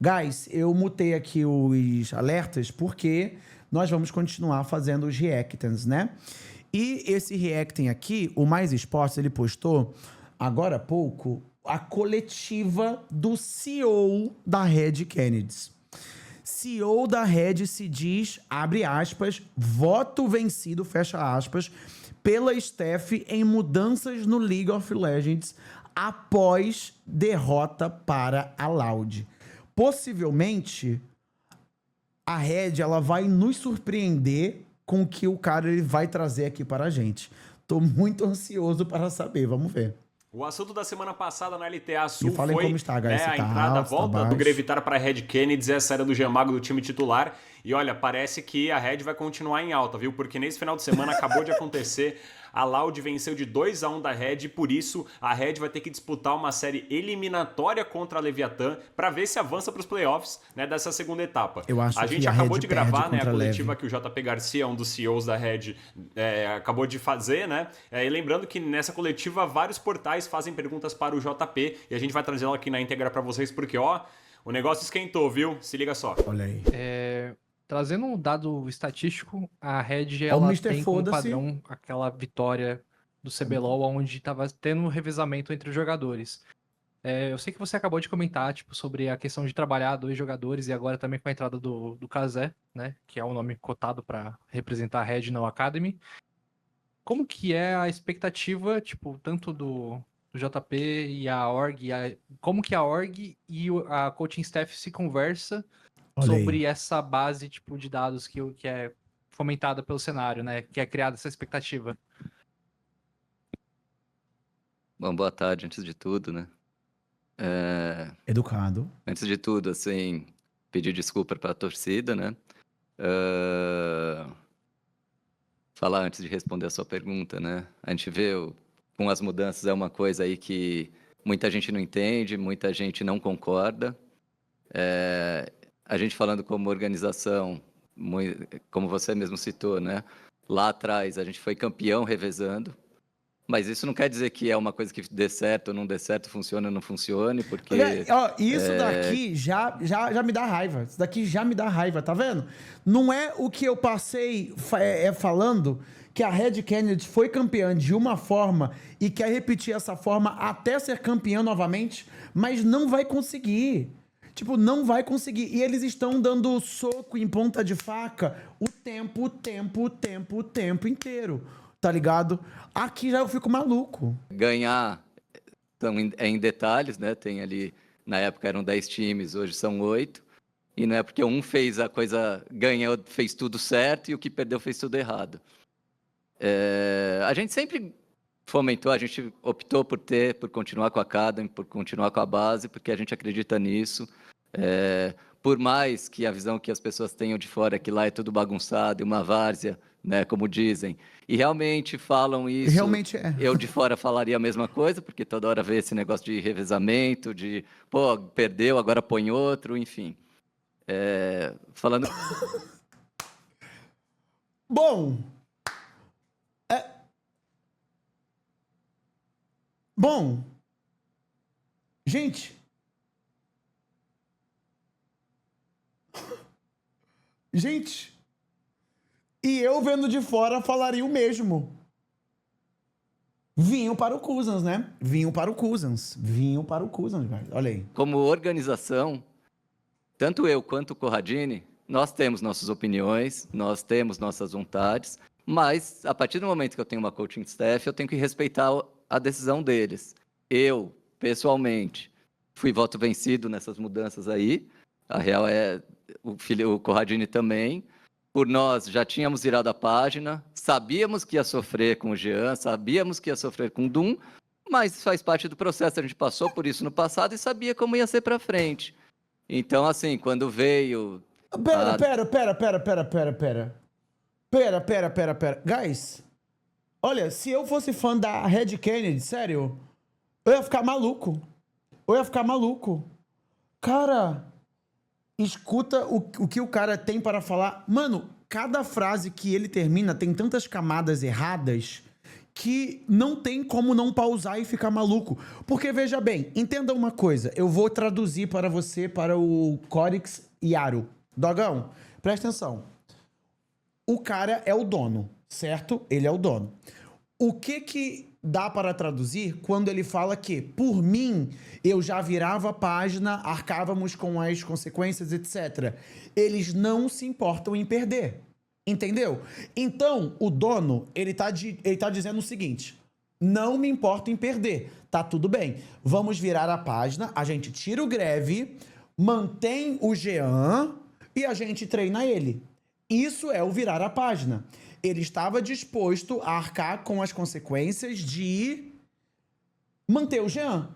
Guys, eu mutei aqui os alertas porque nós vamos continuar fazendo os reactants, né? E esse reacting aqui, o Mais Esportes, ele postou agora há pouco a coletiva do CEO da Red Kennedy. CEO da Red se diz, abre aspas, voto vencido, fecha aspas, pela Steph em mudanças no League of Legends após derrota para a Loud. Possivelmente, a Red ela vai nos surpreender com o que o cara ele vai trazer aqui para a gente. Tô muito ansioso para saber, vamos ver. O assunto da semana passada na LTA Sul foi como está, guys, a tá entrada, a alto, volta tá do Grevitar para a Red Kennedy e a saída do Giamago do time titular. E olha, parece que a Red vai continuar em alta, viu? Porque nesse final de semana acabou de acontecer, a Loud venceu de 2-1 da Red, e por isso a Red vai ter que disputar uma série eliminatória contra a Leviatã para ver se avança para os playoffs, né, dessa segunda etapa. Eu acho a que gente a acabou Red de gravar, né, a coletiva Leve. que o JP Garcia, um dos CEOs da Red, acabou de fazer, né? E lembrando que nessa coletiva vários portais fazem perguntas para o JP e a gente vai trazer ela aqui na íntegra para vocês porque, ó, o negócio esquentou, viu? Se liga só. Olha aí. Trazendo um dado estatístico, a Red ela tem como padrão aquela vitória do CBLOL, onde estava tendo um revezamento entre os jogadores. Eu sei que você acabou de comentar sobre a questão de trabalhar 2 jogadores e agora também com a entrada do Kazé, né, que é um nome cotado para representar a Red na Academy. Como que é a expectativa, tanto do JP e a org, como que a org e a coaching staff se conversa sobre essa base de dados que é fomentada pelo cenário, né? Que é criada essa expectativa. Bom, boa tarde, antes de tudo, né? Educado. Antes de tudo, assim, pedir desculpa para a torcida, né? Falar antes de responder a sua pergunta, né? A gente vê com as mudanças é uma coisa aí que muita gente não entende, muita gente não concorda. A gente falando como organização, como você mesmo citou, né? Lá atrás a gente foi campeão revezando, mas isso não quer dizer que é uma coisa que dê certo ou não dê certo, funcione ou não funcione, porque... Isso daqui já me dá raiva. Isso daqui já me dá raiva, tá vendo? Não é o que eu passei falando que a Red Kennedy foi campeã de uma forma e quer repetir essa forma até ser campeã novamente, mas não vai conseguir. Não vai conseguir. E eles estão dando soco em ponta de faca o tempo inteiro. Tá ligado? Aqui já eu fico maluco. Ganhar em detalhes, né? Tem ali, na época eram 10 times, hoje são 8. E não é porque um fez a coisa, ganhou, fez tudo certo e o que perdeu fez tudo errado. A gente sempre fomentou, a gente optou por continuar com a Academy, por continuar com a base, porque a gente acredita nisso. Por mais que a visão que as pessoas tenham de fora é que lá é tudo bagunçado e uma várzea, né, como dizem, e realmente falam isso. Realmente é. Eu de fora falaria a mesma coisa, porque toda hora vê esse negócio de revezamento, de, pô, perdeu, agora põe outro, enfim. Falando... Bom... Gente... E eu vendo de fora falaria o mesmo. Vinho para o Cousins, né? Vinho para o Cousins, guys. Olha aí. Como organização, tanto eu quanto o Corradini, nós temos nossas opiniões, nós temos nossas vontades, mas a partir do momento que eu tenho uma coaching staff, eu tenho que respeitar a decisão deles. Eu, pessoalmente, fui voto vencido nessas mudanças aí. A real é o Corradini também. Por nós, já tínhamos virado a página, sabíamos que ia sofrer com o Jean, sabíamos que ia sofrer com o Doom, mas faz parte do processo, a gente passou por isso no passado e sabia como ia ser para frente. Então, assim, quando veio... Pera. Guys, olha, se eu fosse fã da Red Kennedy, sério, eu ia ficar maluco. Cara... Escuta o que o cara tem para falar. Mano, cada frase que ele termina tem tantas camadas erradas que não tem como não pausar e ficar maluco. Porque, veja bem, entenda uma coisa. Eu vou traduzir para você, para o Corix Yaro. Dogão, presta atenção. O cara é o dono, certo? Ele é o dono. O que dá para traduzir quando ele fala que, por mim, eu já virava a página, arcávamos com as consequências, etc. Eles não se importam em perder. Entendeu? Então, o dono, ele tá dizendo o seguinte: não me importo em perder, tá tudo bem. Vamos virar a página, a gente tira o greve, mantém o Jean e a gente treina ele. Isso é o virar a página. Ele estava disposto a arcar com as consequências de manter o Jean.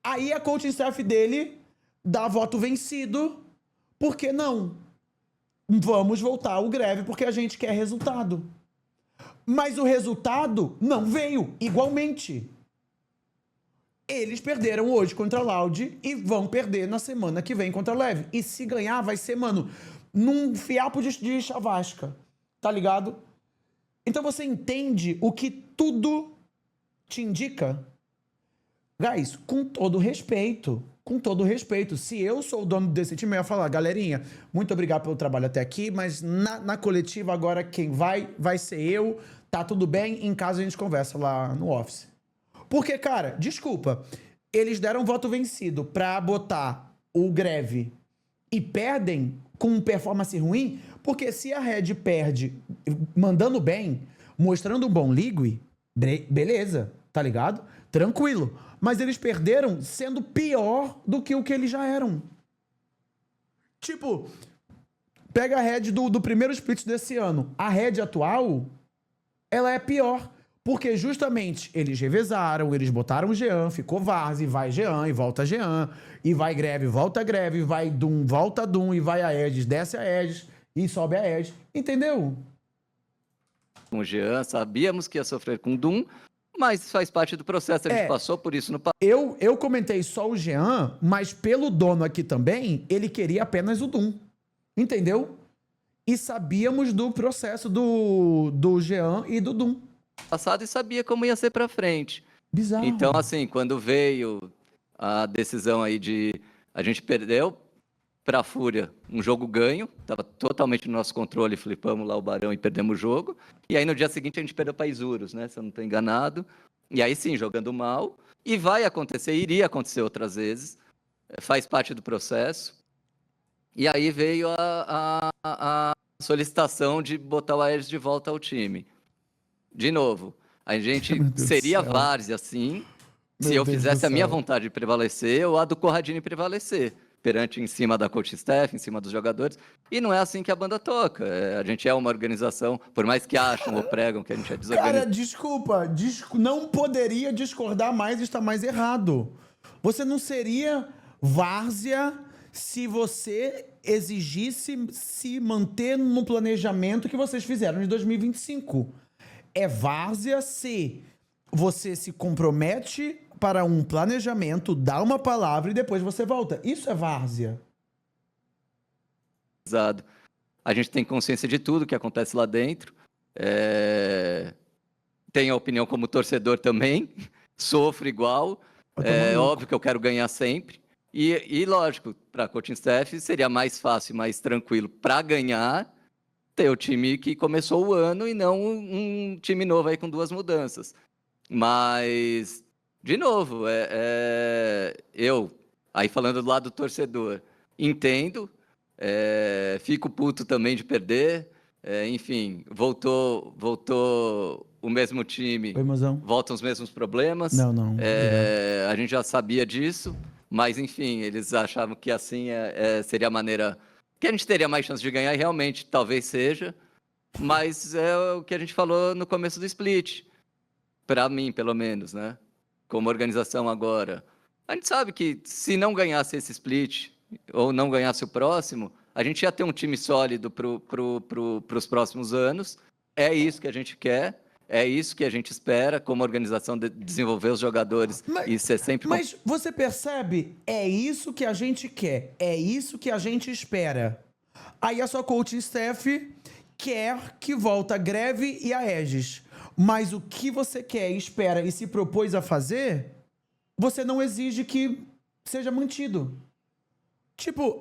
Aí a coaching staff dele dá voto vencido, por que não? Vamos voltar ao greve porque a gente quer resultado. Mas o resultado não veio igualmente. Eles perderam hoje contra a Loud e vão perder na semana que vem contra a Leve. E se ganhar, vai ser, mano, num fiapo de chavasca. Tá ligado? Então você entende o que tudo te indica? Guys, com todo respeito, se eu sou o dono desse time, eu ia falar: galerinha, muito obrigado pelo trabalho até aqui, mas na coletiva agora quem vai ser eu, tá tudo bem, em casa a gente conversa lá no office. Porque, cara, desculpa, eles deram voto vencido pra botar o greve e perdem com performance ruim, porque se a Red perde mandando bem, mostrando um bom ligue, beleza, tá ligado? Tranquilo. Mas eles perderam sendo pior do que o que eles já eram. Tipo, pega a Red do primeiro split desse ano. A Red atual, ela é pior. Porque justamente eles revezaram, eles botaram o Jean, ficou Varze, vai Jean e volta Jean, e vai greve, volta greve, vai Doom, volta Doom, e vai a Aegis, desce a Aegis, e sobe a Aegis. Entendeu? Com o Jean, sabíamos que ia sofrer com Doom, mas faz parte do processo, a gente passou por isso no passado. Eu comentei só o Jean, mas pelo dono aqui também, ele queria apenas o Doom. Entendeu? E sabíamos do processo do Jean e do Doom. Passado e sabia como ia ser pra frente. Bizarro. Então, assim, quando veio a decisão aí de... A gente perdeu pra Fúria um jogo ganho, tava totalmente no nosso controle, flipamos lá o Barão e perdemos o jogo. E aí no dia seguinte a gente perdeu pra Isurus, né? Se eu não tô enganado. E aí sim, jogando mal. E vai acontecer, iria acontecer outras vezes. Faz parte do processo. E aí veio a solicitação de botar o Aegis de volta ao time. De novo, a gente seria várzea, sim, se eu fizesse a minha vontade de prevalecer ou a do Corradini prevalecer, perante em cima da coaching staff, em cima dos jogadores. E não é assim que a banda toca. A gente é uma organização, por mais que acham ou pregam que a gente é desorganizado. Cara, desculpa, não poderia discordar mais, está mais errado. Você não seria várzea se você exigisse se manter no planejamento que vocês fizeram em 2025. É várzea se você se compromete para um planejamento, dá uma palavra e depois você volta. Isso é várzea. Exato. A gente tem consciência de tudo que acontece lá dentro. Tem a opinião como torcedor também. Sofro igual. É óbvio que eu quero ganhar sempre. E lógico, para a coaching staff seria mais fácil, mais tranquilo para ganhar ter o time que começou o ano e não um time novo aí com 2 mudanças. Mas, de novo, eu, aí falando do lado do torcedor, entendo, fico puto também de perder, enfim, voltou o mesmo time, voltam os mesmos problemas. Não. A gente já sabia disso, mas enfim, eles achavam que assim seria a maneira... que a gente teria mais chance de ganhar, e realmente talvez seja, mas é o que a gente falou no começo do split, para mim, pelo menos, né? Como organização agora. A gente sabe que se não ganhasse esse split, ou não ganhasse o próximo, a gente ia ter um time sólido para os próximos anos. É isso que a gente quer, é isso que a gente espera, como organização, de desenvolver os jogadores e ser sempre... Mas você percebe? É isso que a gente quer, é isso que a gente espera. Aí a sua coaching staff quer que volta a greve e a Aegis. Mas o que você quer, espera e se propôs a fazer, você não exige que seja mantido. Tipo,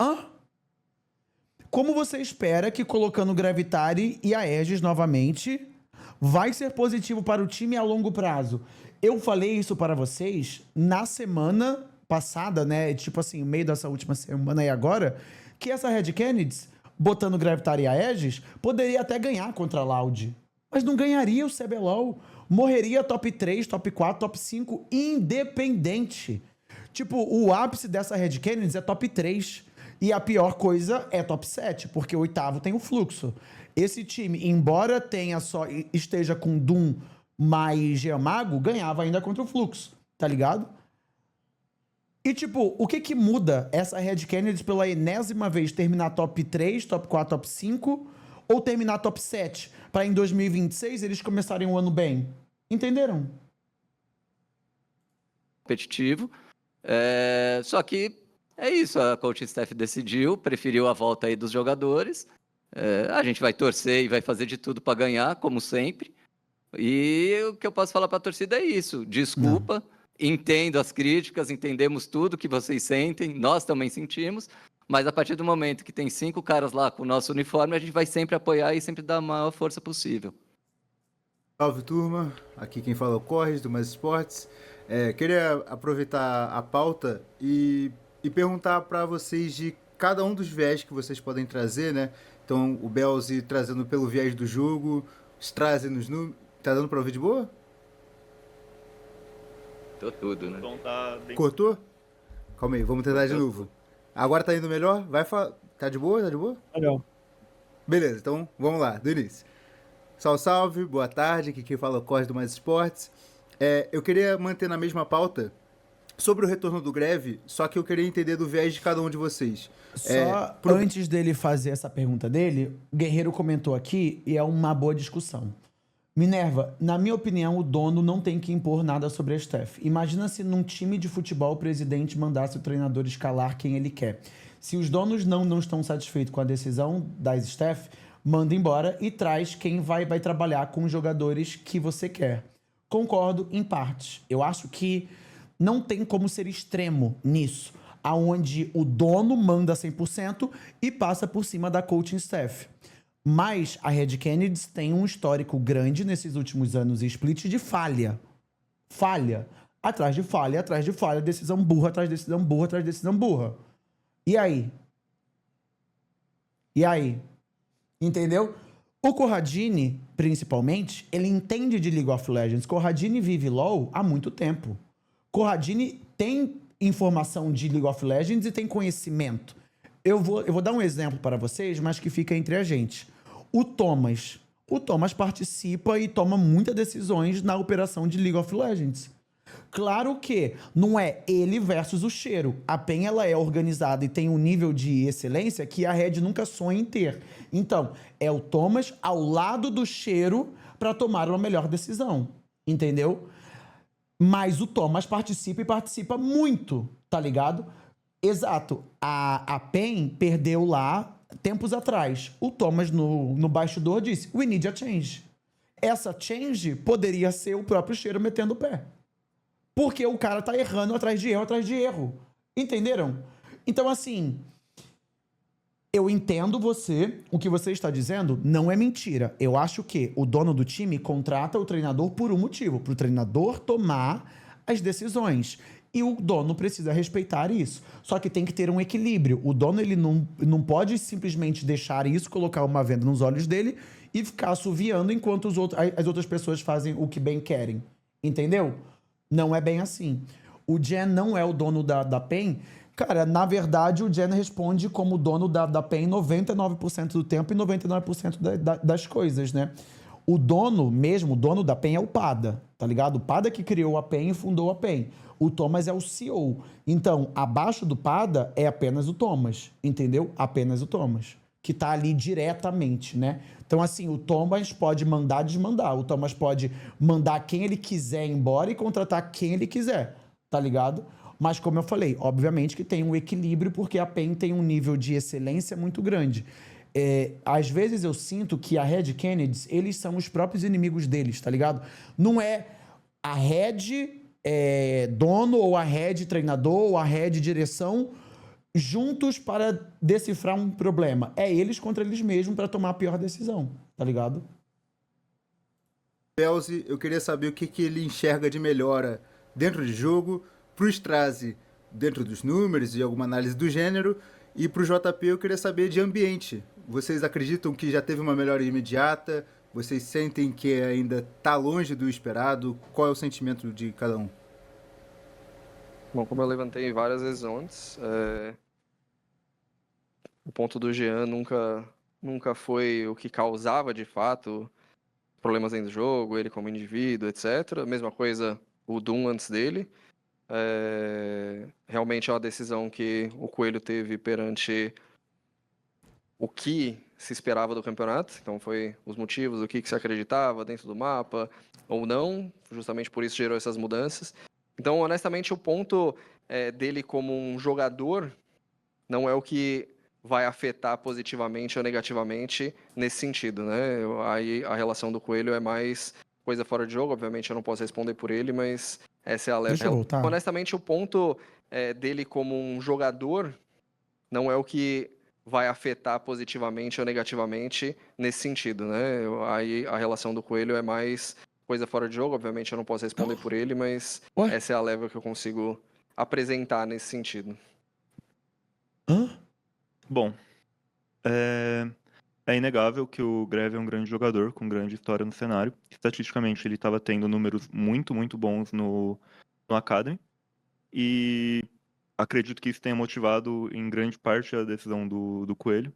como você espera que colocando Gravitari e Aegis novamente vai ser positivo para o time a longo prazo? Eu falei isso para vocês na semana passada, né? Tipo assim, no meio dessa última semana e agora, que essa Red Kennedy, botando Gravitari e Aegis, poderia até ganhar contra a Loud. Mas não ganharia o CBLOL. Morreria top 3, top 4, top 5, independente. Tipo, o ápice dessa Red Kennedy é top 3. E a pior coisa é top 7, porque o oitavo tem o fluxo. Esse time, embora esteja com Doom mais Geomago, ganhava ainda contra o fluxo, tá ligado? E tipo, o que muda essa Red Kennedy pela enésima vez terminar top 3, top 4, top 5 ou terminar top 7 para em 2026 eles começarem o ano bem? Entenderam? Competitivo. Só que é isso, a coaching staff decidiu, preferiu a volta aí dos jogadores. A gente vai torcer e vai fazer de tudo para ganhar, como sempre. E o que eu posso falar para a torcida é isso. Desculpa, entendo as críticas, entendemos tudo que vocês sentem, nós também sentimos, mas a partir do momento que tem 5 caras lá com o nosso uniforme, a gente vai sempre apoiar e sempre dar a maior força possível. Salve, turma. Aqui quem fala é o Corres, do Mais Esportes. Queria aproveitar a pauta e perguntar para vocês de cada um dos viés que vocês podem trazer, né? Então, o Belzi trazendo pelo viés do jogo, os trazem nos números. Tá dando pra ouvir de boa? Tô tudo, né? Então tá bem... Cortou? Calma aí, vamos tentar de novo. Agora tá indo melhor? Vai falar. Tá de boa? Tá de boa? Legal. Beleza, então vamos lá, do início. Salve, salve, boa tarde. Aqui quem fala é o Corres do Mais Esportes. Eu queria manter na mesma pauta sobre o retorno do Greve, só que eu queria entender do viés de cada um de vocês. Antes dele fazer essa pergunta dele, o Guerreiro comentou aqui e é uma boa discussão. Minerva, na minha opinião, o dono não tem que impor nada sobre a staff. Imagina se num time de futebol o presidente mandasse o treinador escalar quem ele quer. Se os donos não estão satisfeitos com a decisão das staff, manda embora e traz quem vai trabalhar com os jogadores que você quer. Concordo em partes. Eu acho que não tem como ser extremo nisso, aonde o dono manda 100% e passa por cima da coaching staff. Mas a Red Kennedy tem um histórico grande nesses últimos anos e split de falha. Falha. Atrás de falha, decisão burra, atrás de decisão burra, atrás de decisão burra. E aí? Entendeu? O Corradini, principalmente, ele entende de League of Legends. Corradini vive LoL há muito tempo. Corradini tem informação de League of Legends e tem conhecimento. Eu vou dar um exemplo para vocês, mas que fica entre a gente. O Thomas participa e toma muitas decisões na operação de League of Legends. Claro que não é ele versus o Cheiro. A PEN ela é organizada e tem um nível de excelência que a Red nunca sonha em ter. Então, é o Thomas ao lado do Cheiro para tomar uma melhor decisão. Entendeu? Mas o Thomas participa e participa muito, tá ligado? Exato. A PEN perdeu lá tempos atrás. O Thomas no bastidor disse, we need a change. Essa change poderia ser o próprio Cheiro metendo o pé. Porque o cara tá errando atrás de erro. Entenderam? Então, assim, eu entendo o que você está dizendo não é mentira. Eu acho que o dono do time contrata o treinador por um motivo, para o treinador tomar as decisões. E o dono precisa respeitar isso. Só que tem que ter um equilíbrio. O dono ele não pode simplesmente deixar isso, colocar uma venda nos olhos dele e ficar assoviando enquanto as outras pessoas fazem o que bem querem. Entendeu? Não é bem assim. O Jen não é o dono da PEN. Cara, na verdade, o Jen responde como dono da PEN 99% do tempo e 99% das coisas, né? O dono da PEN é o Pada, tá ligado? O Pada que criou a PEN e fundou a PEN. O Thomas é o CEO. Então, abaixo do Pada é apenas o Thomas, entendeu? Apenas o Thomas, que tá ali diretamente, né? Então, assim, o Thomas pode mandar, desmandar. O Thomas pode mandar quem ele quiser embora e contratar quem ele quiser, tá ligado? Mas, como eu falei, obviamente que tem um equilíbrio porque a PEN tem um nível de excelência muito grande. às vezes eu sinto que a Red Kennedy, eles são os próprios inimigos deles, tá ligado? Não é a Red dono, ou a Red treinador, ou a Red direção juntos para decifrar um problema. É eles contra eles mesmos para tomar a pior decisão, tá ligado? Belzi, eu queria saber o que ele enxerga de melhora dentro de jogo, pro Strazi dentro dos números e alguma análise do gênero, e pro JP eu queria saber de ambiente. Vocês acreditam que já teve uma melhora imediata? Vocês sentem que ainda está longe do esperado? Qual é o sentimento de cada um? Bom, como eu levantei várias vezes antes, o ponto do Jean nunca foi o que causava, de fato, problemas dentro do jogo, ele como indivíduo, etc. Mesma coisa o Doom antes dele. Realmente é uma decisão que o Coelho teve perante o que se esperava do campeonato. Então foi os motivos, o que se acreditava dentro do mapa ou não. Justamente por isso gerou essas mudanças. Então, honestamente, o ponto dele como um jogador não é o que vai afetar positivamente ou negativamente nesse sentido, né? Aí a relação do Coelho é mais coisa fora de jogo. Obviamente eu não posso responder por ele, mas essa é a leve. Honestamente, o ponto dele como um jogador não é o que vai afetar positivamente ou negativamente nesse sentido, né? Aí a relação do Coelho é mais coisa fora de jogo. Obviamente eu não posso responder por ele, mas essa é a leve que eu consigo apresentar nesse sentido. Bom, é inegável que o Greve é um grande jogador, com grande história no cenário. Estatisticamente, ele estava tendo números muito, muito bons no Academy. E acredito que isso tenha motivado, em grande parte, a decisão do Coelho.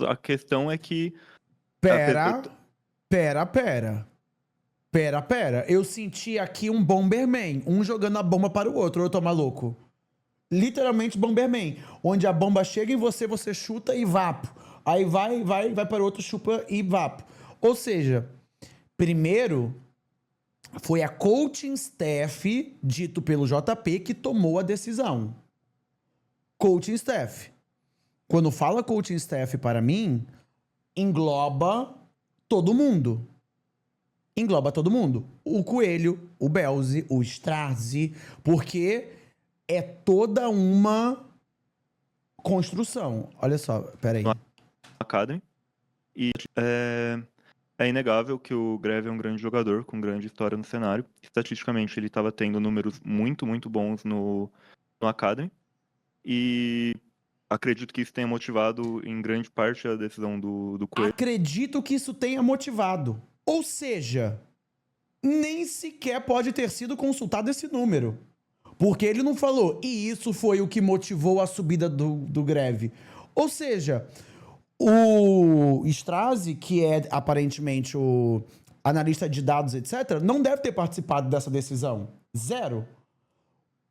A questão é que... Pera. Eu senti aqui um Bomberman, um jogando a bomba para o outro, eu tô maluco. Literalmente Bomberman, onde a bomba chega em você, você chuta e vapo. Aí vai para o outro, chupa e vapo. Ou seja, primeiro foi a coaching staff, dito pelo JP, que tomou a decisão. Coaching staff. Quando fala coaching staff para mim, engloba todo mundo. Engloba todo mundo. O Coelho, o Belzi, o Strazi, porque é toda uma construção. Olha só, peraí. Academy. E é inegável que o Greve é um grande jogador, com grande história no cenário. Estatisticamente, ele estava tendo números muito, muito bons no Academy. E acredito que isso tenha motivado, em grande parte, a decisão do Coelho. Acredito que isso tenha motivado. Ou seja, nem sequer pode ter sido consultado esse número. Porque ele não falou, e isso foi o que motivou a subida do Greve. Ou seja, o Strazi, que é aparentemente o analista de dados, etc., não deve ter participado dessa decisão. Zero.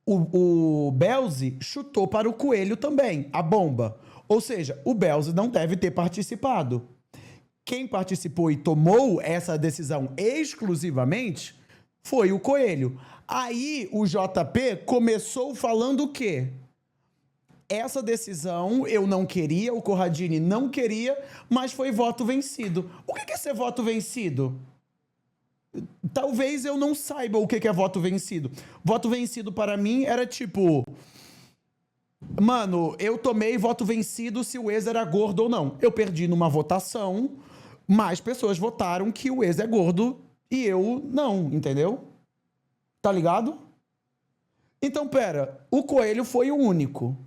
O Belzi chutou para o Coelho também, a bomba. Ou seja, o Belzi não deve ter participado. Quem participou e tomou essa decisão exclusivamente foi o Coelho. Aí o JP começou falando o quê? Essa decisão eu não queria, o Corradini não queria, mas foi voto vencido. O que é ser voto vencido? Talvez eu não saiba o que é voto vencido. Voto vencido para mim era tipo... Mano, eu tomei voto vencido se o ex era gordo ou não. Eu perdi numa votação, mais pessoas votaram que o ex é gordo e eu não, entendeu? Tá ligado? Então, pera, o Coelho foi o único.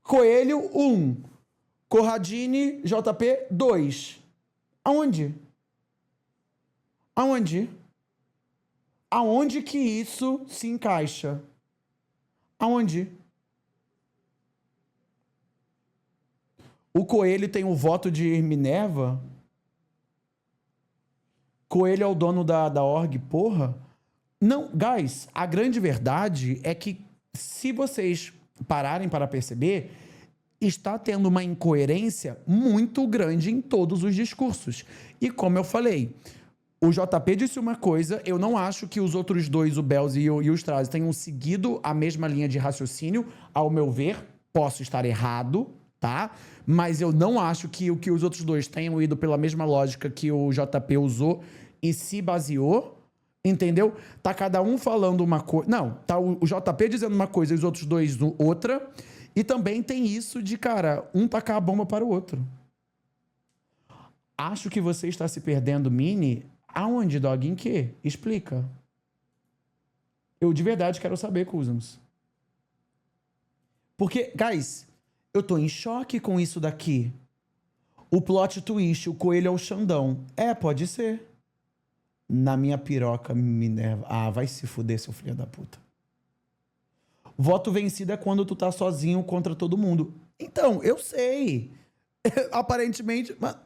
Coelho, 1. Corradini, JP, 2. Aonde? Aonde que isso se encaixa? Aonde? O Coelho tem o voto de Minerva? Coelho é o dono da org, porra? Não, guys, a grande verdade é que se vocês pararem para perceber, está tendo uma incoerência muito grande em todos os discursos. E como eu falei, o JP disse uma coisa, eu não acho que os outros dois, o Belzi e o Strazi, tenham seguido a mesma linha de raciocínio, ao meu ver, posso estar errado, tá? Mas eu não acho que os outros dois tenham ido pela mesma lógica que o JP usou e se baseou, entendeu? Tá cada um falando uma coisa... Não, tá o JP dizendo uma coisa e os outros dois outra. E também tem isso de, cara, um tacar a bomba para o outro. Acho que você está se perdendo, Mini. Aonde, Dog? Em quê? Explica. Eu de verdade quero saber, Cousins. Porque, guys, eu tô em choque com isso daqui. O plot twist, o coelho é o Xandão. Pode ser. Na minha piroca, Minerva. Ah, vai se fuder, seu filho da puta. Voto vencido é quando tu tá sozinho contra todo mundo. Então, eu sei. Aparentemente... Mas...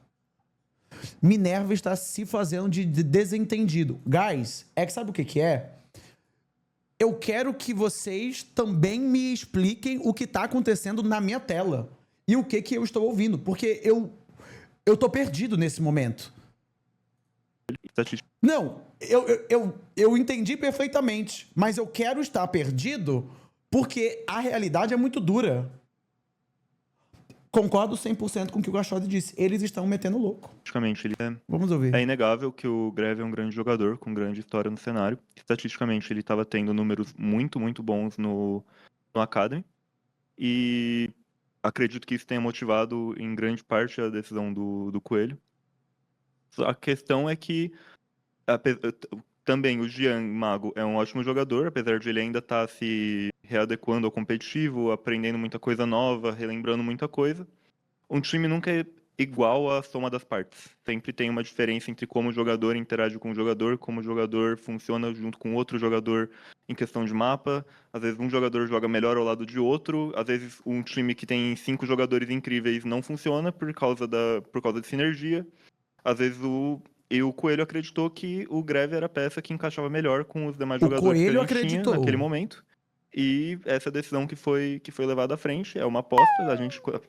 Minerva está se fazendo de desentendido. Guys, é que sabe o que é? Eu quero que vocês também me expliquem o que tá acontecendo na minha tela. E o que eu estou ouvindo. Porque eu tô perdido nesse momento. Não, eu entendi perfeitamente. Mas eu quero estar perdido porque a realidade é muito dura. Concordo 100% com o que o Gachod disse. Eles estão metendo louco. Estatisticamente, Vamos ouvir. É inegável que o Greve é um grande jogador, com grande história no cenário. Estatisticamente, ele estava tendo números muito, muito bons no Academy. E acredito que isso tenha motivado, em grande parte, a decisão do Coelho. A questão é que também o Jean Mago é um ótimo jogador, apesar de ele ainda estar se readequando ao competitivo, aprendendo muita coisa nova, relembrando muita coisa. Um time nunca é igual à soma das partes. Sempre tem uma diferença entre como o jogador interage com o jogador, como o jogador funciona junto com outro jogador em questão de mapa. Às vezes um jogador joga melhor ao lado de outro, às vezes um time que tem 5 jogadores incríveis não funciona por causa de sinergia. Às vezes o Coelho acreditou que o Greve era a peça que encaixava melhor com os demais jogadores que a gente tinha naquele momento. E essa decisão que foi levada à frente é uma aposta.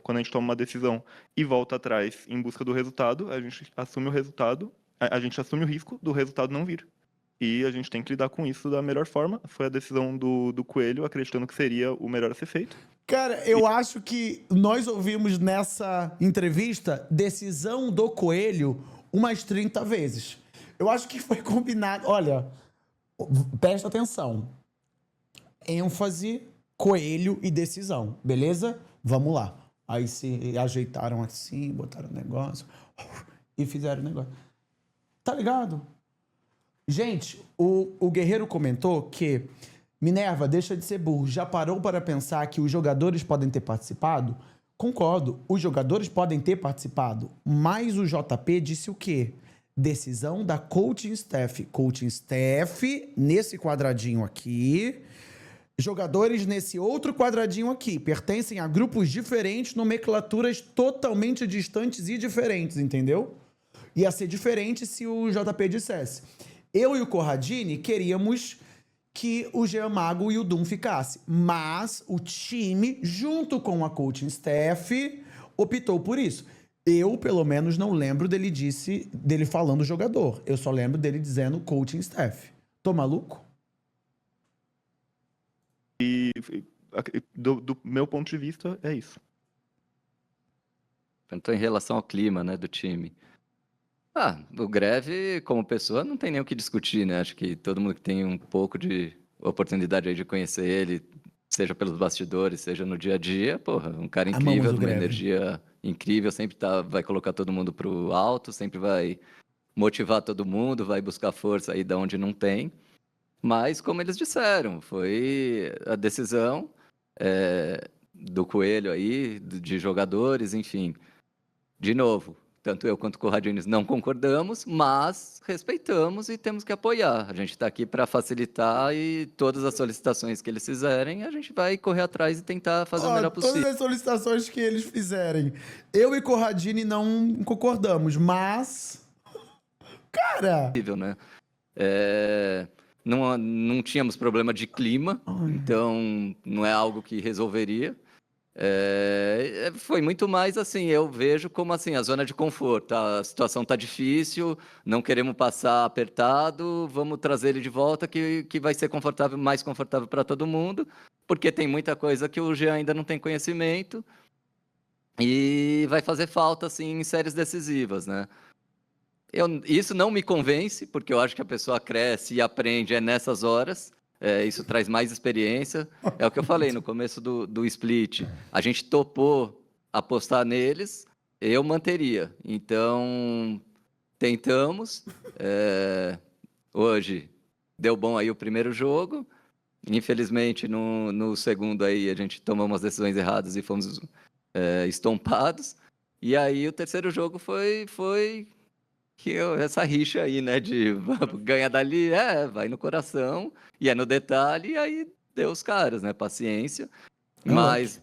Quando a gente toma uma decisão e volta atrás em busca do resultado, a gente assume o resultado, a gente assume o risco do resultado não vir. E a gente tem que lidar com isso da melhor forma. Foi a decisão do Coelho, acreditando que seria o melhor a ser feito. Cara, eu acho que nós ouvimos nessa entrevista decisão do Coelho umas 30 vezes. Eu acho que foi combinado. Olha, presta atenção. ênfase, Coelho e decisão, beleza? Vamos lá. Aí se ajeitaram assim, botaram o negócio e fizeram o negócio. Tá ligado? Gente, o Guerreiro comentou que Minerva, deixa de ser burro. Já parou para pensar que os jogadores podem ter participado? Concordo, os jogadores podem ter participado, mas o JP disse o quê? Decisão da coaching staff. Coaching staff, nesse quadradinho aqui. Jogadores nesse outro quadradinho aqui. Pertencem a grupos diferentes, nomenclaturas totalmente distantes e diferentes, entendeu? Ia ser diferente se o JP dissesse. Eu e o Corradini queríamos que o Jean Mago e o Doom ficassem. Mas o time, junto com a coaching staff, optou por isso. Eu, pelo menos, não lembro dele falando jogador. Eu só lembro dele dizendo coaching staff. Tô maluco? E do meu ponto de vista, é isso. Então, em relação ao clima, né, do time. O Greve, como pessoa, não tem nem o que discutir, né? Acho que todo mundo que tem um pouco de oportunidade aí de conhecer ele, seja pelos bastidores, seja no dia a dia, porra, um cara incrível, uma energia incrível, sempre vai colocar todo mundo pro alto, sempre vai motivar todo mundo, vai buscar força aí da onde não tem. Mas, como eles disseram, foi a decisão do Coelho aí, de jogadores, enfim. De novo, tanto eu quanto o Corradines não concordamos, mas respeitamos e temos que apoiar. A gente está aqui para facilitar e todas as solicitações que eles fizerem, a gente vai correr atrás e tentar fazer o melhor possível. Todas as solicitações que eles fizerem, eu e Corradini não concordamos, mas... Cara... Né? Não tínhamos problema de clima, então não é algo que resolveria. Foi muito mais assim, eu vejo como assim, a zona de conforto. A situação tá difícil, não queremos passar apertado, vamos trazer ele de volta que vai ser confortável, mais confortável para todo mundo, porque tem muita coisa que o Jean ainda não tem conhecimento. E vai fazer falta, assim, em séries decisivas, né? Isso não me convence, porque eu acho que a pessoa cresce e aprende nessas horas. Isso traz mais experiência. É o que eu falei no começo do split. A gente topou apostar neles, eu manteria. Então, tentamos. Hoje deu bom aí o primeiro jogo. Infelizmente, no segundo aí, a gente tomou umas decisões erradas e fomos estompados. E aí, o terceiro jogo foi essa rixa aí, né, de ganha dali, vai no coração, e é no detalhe, e aí deu os caras, né, paciência. Mas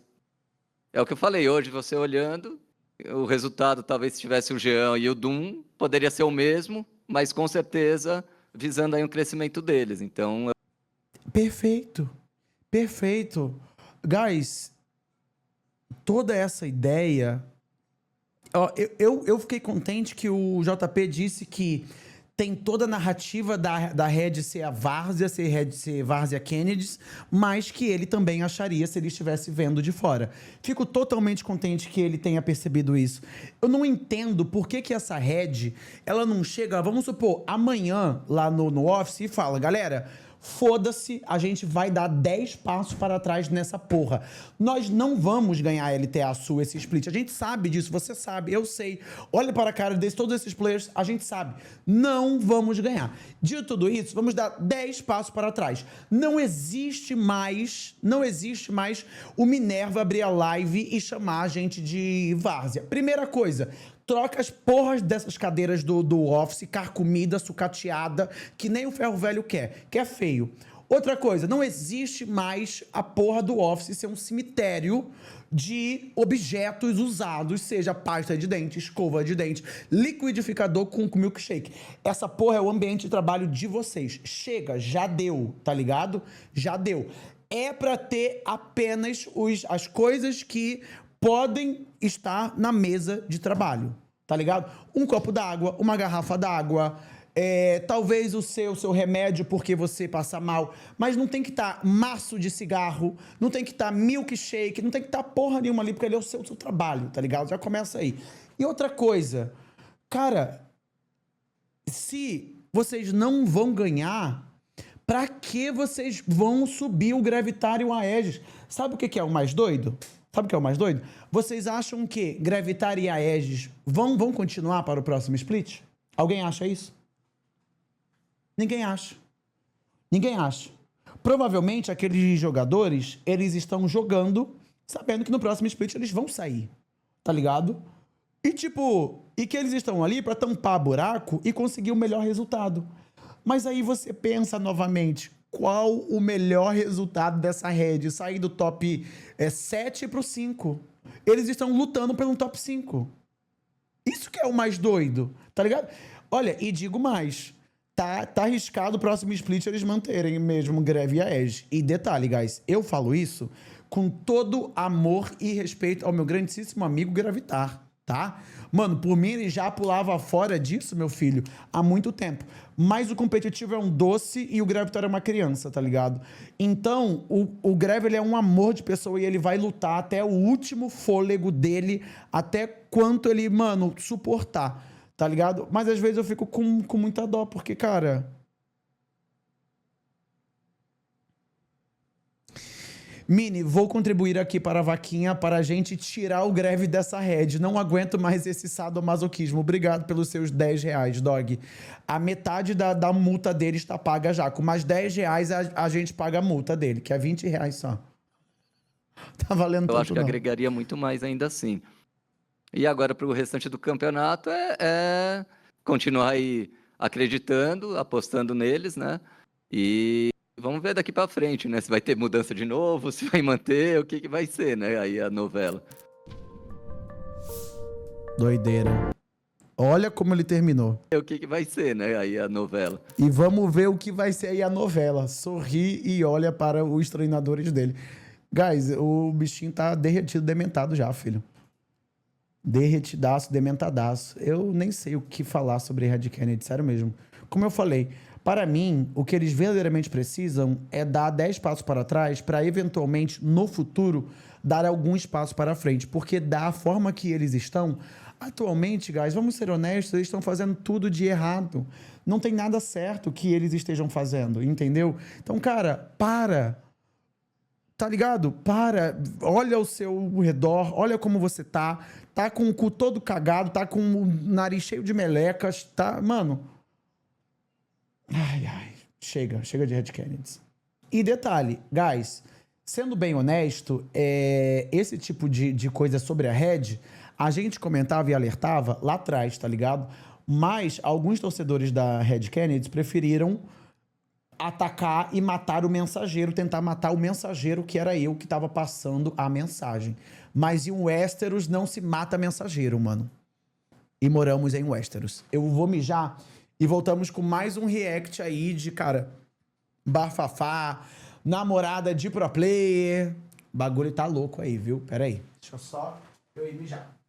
é o que eu falei, hoje você olhando, o resultado, talvez se tivesse o Jean e o Doom, poderia ser o mesmo, mas com certeza visando aí um crescimento deles, então... Perfeito, perfeito. Guys, toda essa ideia... Eu fiquei contente que o JP disse que tem toda a narrativa da Red ser a Várzea, ser Várzea Kennedy, mas que ele também acharia se ele estivesse vendo de fora. Fico totalmente contente que ele tenha percebido isso. Eu não entendo por que essa Red, ela não chega, vamos supor, amanhã lá no Office e fala, galera... Foda-se, a gente vai dar 10 passos para trás nessa porra. Nós não vamos ganhar a LTA Sul, esse split. A gente sabe disso, você sabe, eu sei. Olha para a cara todos esses players, a gente sabe. Não vamos ganhar. Dito tudo isso, vamos dar 10 passos para trás. Não existe mais o Minerva abrir a live e chamar a gente de várzea. Primeira coisa... Troca as porras dessas cadeiras do Office, carcomida, sucateada, que nem o ferro velho quer, que é feio. Outra coisa, não existe mais a porra do Office ser um cemitério de objetos usados, seja pasta de dente, escova de dente, liquidificador com milkshake. Essa porra é o ambiente de trabalho de vocês. Chega, já deu, tá ligado? Já deu. É pra ter apenas as coisas que podem estar na mesa de trabalho, tá ligado? Um copo d'água, uma garrafa d'água, talvez o seu remédio porque você passa mal, mas não tem que estar maço de cigarro, não tem que estar milkshake, não tem que estar porra nenhuma ali, porque ali é o seu trabalho, tá ligado? Já começa aí. E outra coisa, cara, se vocês não vão ganhar, pra que vocês vão subir o Gravitário e o Aegis? Sabe o que é o mais doido? Sabe o que é o mais doido? Vocês acham que Gravitar e Aegis vão continuar para o próximo split? Alguém acha isso? Ninguém acha. Ninguém acha. Provavelmente aqueles jogadores, eles estão jogando sabendo que no próximo split eles vão sair. Tá ligado? E que eles estão ali para tampar buraco e conseguir o melhor resultado. Mas aí você pensa novamente... Qual o melhor resultado dessa rede? Sair do top 7 para o 5. Eles estão lutando pelo top 5. Isso que é o mais doido, tá ligado? Olha, e digo mais. Tá arriscado o próximo split eles manterem mesmo Greve e Aegis. E detalhe, guys, eu falo isso com todo amor e respeito ao meu grandíssimo amigo Gravitar, tá? Mano, por mim ele já pulava fora disso, meu filho, há muito tempo. Mas o competitivo é um doce e o Gravitar é uma criança, tá ligado? Então, o Greve, ele é um amor de pessoa e ele vai lutar até o último fôlego dele, até quanto ele, mano, suportar, tá ligado? Mas às vezes eu fico com muita dó, porque, cara... Mini, vou contribuir aqui para a vaquinha para a gente tirar o Greve dessa rede. Não aguento mais esse sadomasoquismo. Obrigado pelos seus 10 reais, dog. A metade da multa dele está paga já. Com mais 10 reais a gente paga a multa dele, que é 20 reais só. Tá valendo tanto, eu acho que não. Agregaria muito mais ainda assim. E agora para o restante do campeonato é continuar aí acreditando, apostando neles, né? E vamos ver daqui pra frente, né? Se vai ter mudança de novo, se vai manter, o que vai ser, né? Aí a novela. Doideira. Olha como ele terminou. O que vai ser, né? Aí a novela. E vamos ver o que vai ser aí a novela. Sorri e olha para os treinadores dele. Guys, o bichinho tá derretido, dementado já, filho. Derretidaço, dementadaço. Eu nem sei o que falar sobre Red Kennedy, sério mesmo. Como eu falei... Para mim, o que eles verdadeiramente precisam é dar 10 passos para trás para, eventualmente, no futuro, dar algum espaço para frente, porque da forma que eles estão, atualmente, guys, vamos ser honestos, eles estão fazendo tudo de errado. Não tem nada certo que eles estejam fazendo, entendeu? Então, cara, para. Tá ligado? Para. Olha ao seu redor, olha como você tá. Tá com o cu todo cagado, tá com o nariz cheio de melecas, tá? Mano. Ai. Chega de Red Kennedy. E detalhe, guys, sendo bem honesto, esse tipo de coisa sobre a Red, a gente comentava e alertava lá atrás, tá ligado? Mas alguns torcedores da Red Kennedy preferiram atacar e matar o mensageiro, tentar matar o mensageiro, que era eu que tava passando a mensagem. Mas em Westeros não se mata mensageiro, mano. E moramos em Westeros. Eu vou mijar e voltamos com mais um react aí de, cara, bafafá, namorada de pro player. O bagulho tá louco aí, viu? Pera aí. Deixa eu só eu ir mijar.